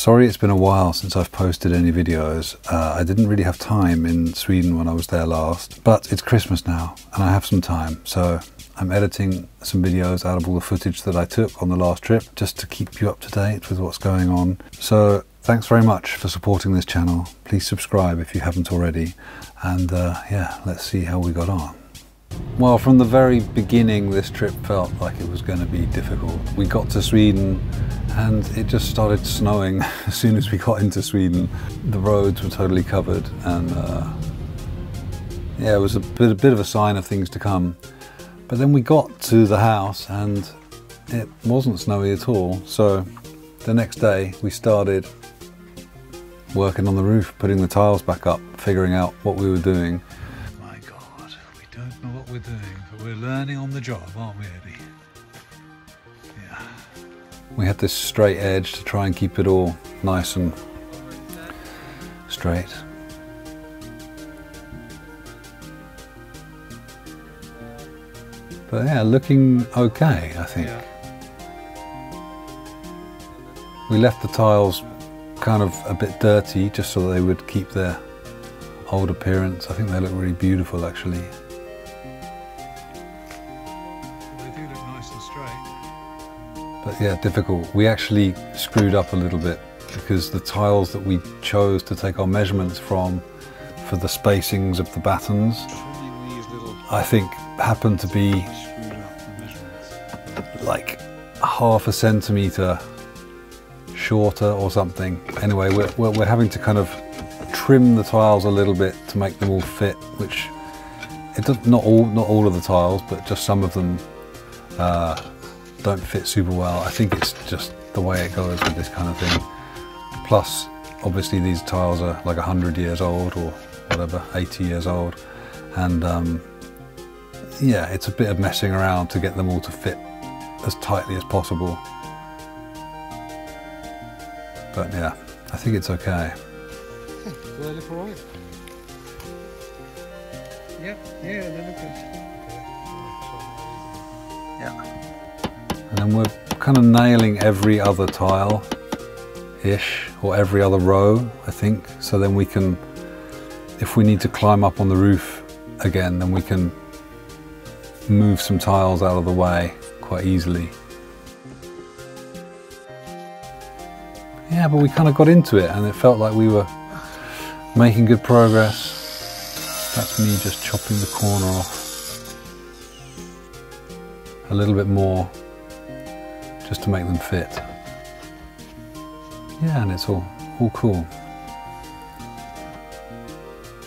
Sorry it's been a while since I've posted any videos. I didn't really have time in Sweden when I was there last, but it's Christmas now and I have some time, so I'm editing some videos out of all the footage that I took on the last trip, just to keep you up to date with what's going on. So thanks very much for supporting this channel. Please subscribe if you haven't already, and yeah, let's see how we got on. Well, from the very beginning this trip felt like it was going to be difficult. We got to Sweden and it just started snowing as soon as we got into Sweden. The roads were totally covered, and yeah, it was a bit of a sign of things to come. But then we got to the house and it wasn't snowy at all. So the next day we started working on the roof, putting the tiles back up, figuring out what we were doing. My God, we don't know what we're doing, but we're learning on the job, aren't we, Eddie? Yeah. We had this straight edge to try and keep it all nice and straight. But yeah, looking okay, I think. Yeah. We left the tiles kind of a bit dirty just so they would keep their old appearance. I think they look really beautiful, actually. They do look nice and straight. But yeah, difficult. We actually screwed up a little bit because the tiles that we chose to take our measurements from for the spacings of the battens, I think happened to be like half a centimetre shorter or something. Anyway, we're having to kind of trim the tiles a little bit to make them all fit, which it does, not all of the tiles, but just some of them don't fit super well. I think it's just the way it goes with this kind of thing. Plus, obviously these tiles are like 100 years old or whatever, 80 years old, and yeah, it's a bit of messing around to get them all to fit as tightly as possible. But yeah, I think it's okay. Do they look alright? Yeah, they look good. Yeah. And then we're kind of nailing every other tile-ish, or every other row, I think. So then we can, if we need to climb up on the roof again, then we can move some tiles out of the way quite easily. Yeah, but we kind of got into it and it felt like we were making good progress. That's me just chopping the corner off a little bit more just to make them fit. Yeah, and it's all cool.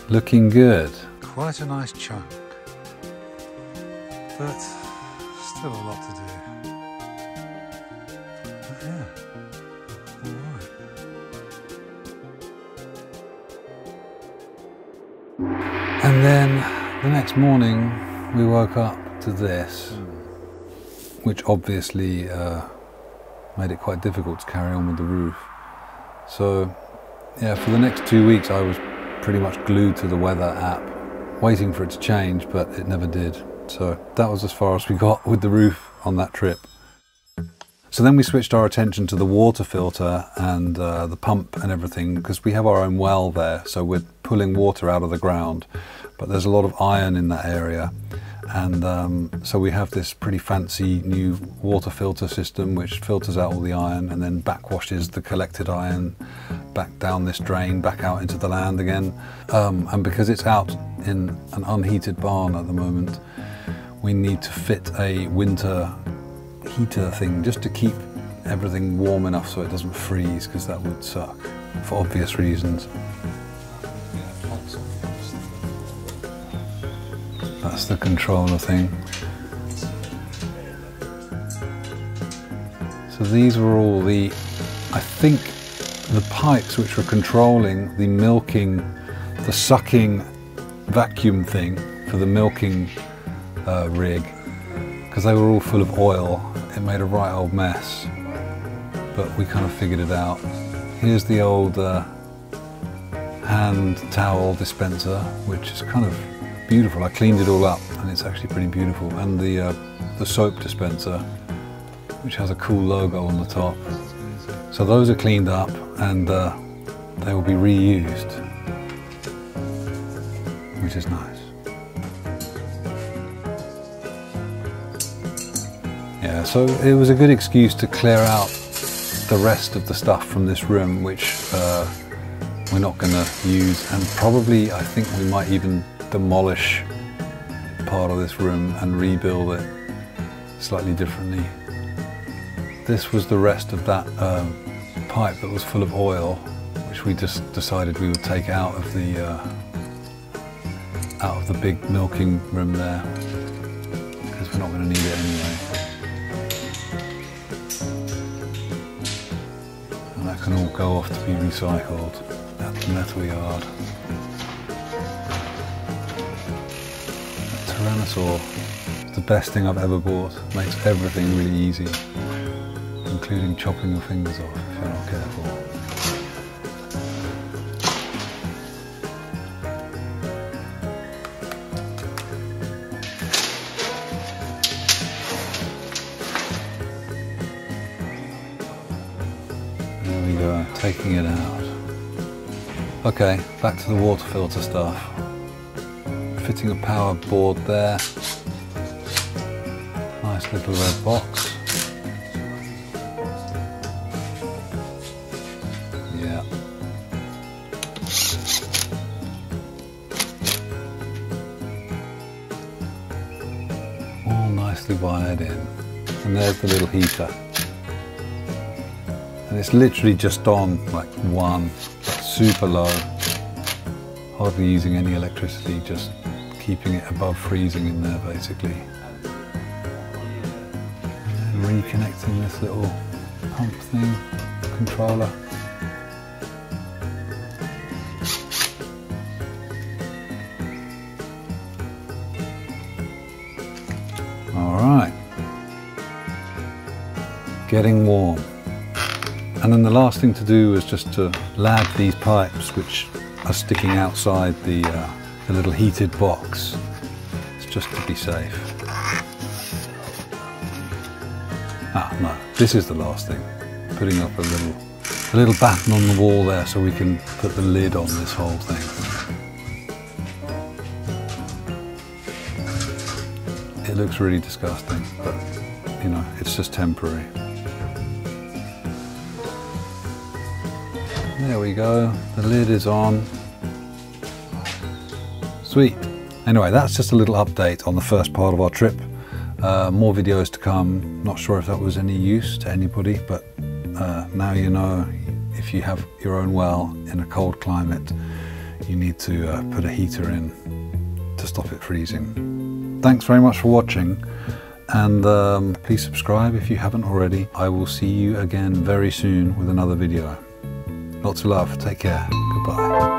Looking good. Quite a nice chunk, but still a lot to do. But yeah, all right. And then the next morning we woke up to this, which obviously made it quite difficult to carry on with the roof. So yeah, for the next 2 weeks I was pretty much glued to the weather app, waiting for it to change, but it never did. So that was as far as we got with the roof on that trip. So then we switched our attention to the water filter and the pump and everything, because we have our own well there, so we're pulling water out of the ground, but there's a lot of iron in that area. And so we have this pretty fancy new water filter system which filters out all the iron and then backwashes the collected iron back down this drain, back out into the land again. And because it's out in an unheated barn at the moment, we need to fit a winter heater thing just to keep everything warm enough so it doesn't freeze, because that would suck for obvious reasons. That's the controller thing. So these were all the, I think, the pipes which were controlling the milking, the sucking vacuum thing for the milking rig, because they were all full of oil. It made a right old mess, but we kind of figured it out. Here's the old hand towel dispenser, which is kind of beautiful. I cleaned it all up and it's actually pretty beautiful. And the soap dispenser, which has a cool logo on the top. So those are cleaned up, and they will be reused, which is nice. Yeah, so it was a good excuse to clear out the rest of the stuff from this room, which we're not going to use, and probably I think we might even demolish part of this room and rebuild it slightly differently. This was the rest of that pipe that was full of oil, which we just decided we would take out of the big milking room there, because we're not going to need it anyway. And that can all go off to be recycled at the metal yard. That Tyrannosaur is the best thing I've ever bought. Makes everything really easy, including chopping your fingers off if you're not careful. There we go, taking it out. Okay, back to the water filter stuff. Fitting a power board there. Nice little red box. Yeah. All nicely wired in. And there's the little heater. And it's literally just on like 1, super low. Hardly using any electricity, just keeping it above freezing in there basically. And then reconnecting this little pump thing, controller. Alright, getting warm. And then the last thing to do is just to lad these pipes, which are sticking outside the little heated box. It's just to be safe. Ah, no, this is the last thing. Putting up a little batten on the wall there so we can put the lid on this whole thing. It looks really disgusting, but you know, it's just temporary. There we go, the lid is on. Sweet. Anyway, that's just a little update on the first part of our trip. More videos to come. Not sure if that was any use to anybody, but now you know, if you have your own well in a cold climate, you need to put a heater in to stop it freezing. Thanks very much for watching, and please subscribe if you haven't already. I will see you again very soon with another video. Lots of love, take care, goodbye.